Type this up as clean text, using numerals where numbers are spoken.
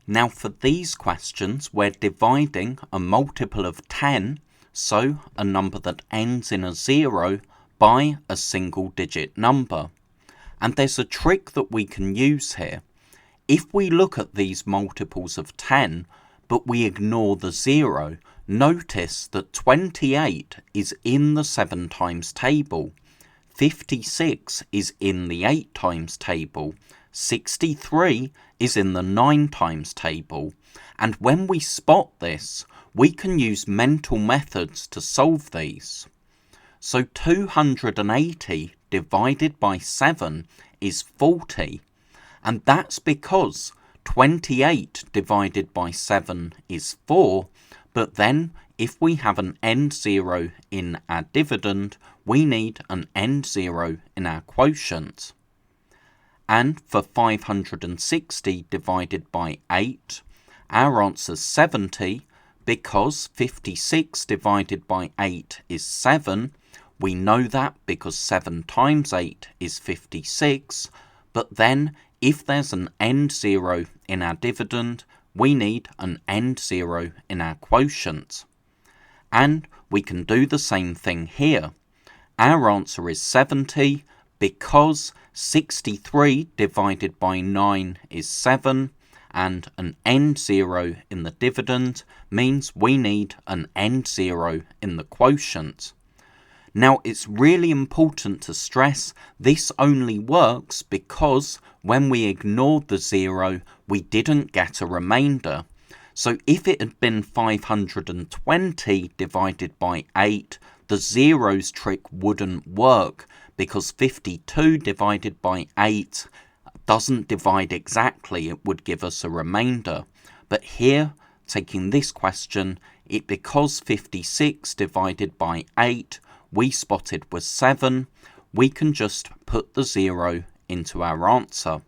Now for these questions, we're dividing a multiple of 10, so a number that ends in a 0, by a single digit number. And there's a trick that we can use here. If we look at these multiples of 10, but we ignore the 0, notice that 28 is in the 7 times table, 56 is in the 8 times table, 63 is in the 9 times table, and when we spot this, we can use mental methods to solve these. So 280 divided by 7 is 40, and that's because 28 divided by 7 is 4, but then if we have an end 0 in our dividend, we need an end 0 in our quotient. And for 560 divided by 8, our answer's 70, because 56 divided by 8 is 7. We know that because 7 times 8 is 56, but then if there's an end 0 in our dividend, we need an end 0 in our quotient. And we can do the same thing here. Our answer is 70 because 63 divided by 9 is 7, and an end 0 in the dividend means we need an end 0 in the quotient. Now it's really important to stress this only works because when we ignored the 0, we didn't get a remainder. So if it had been 520 divided by 8, the zeros trick wouldn't work because 52 divided by 8 doesn't divide exactly, it would give us a remainder. But here, taking this question, because 56 divided by 8 we spotted was 7, we can just put the 0 into our answer.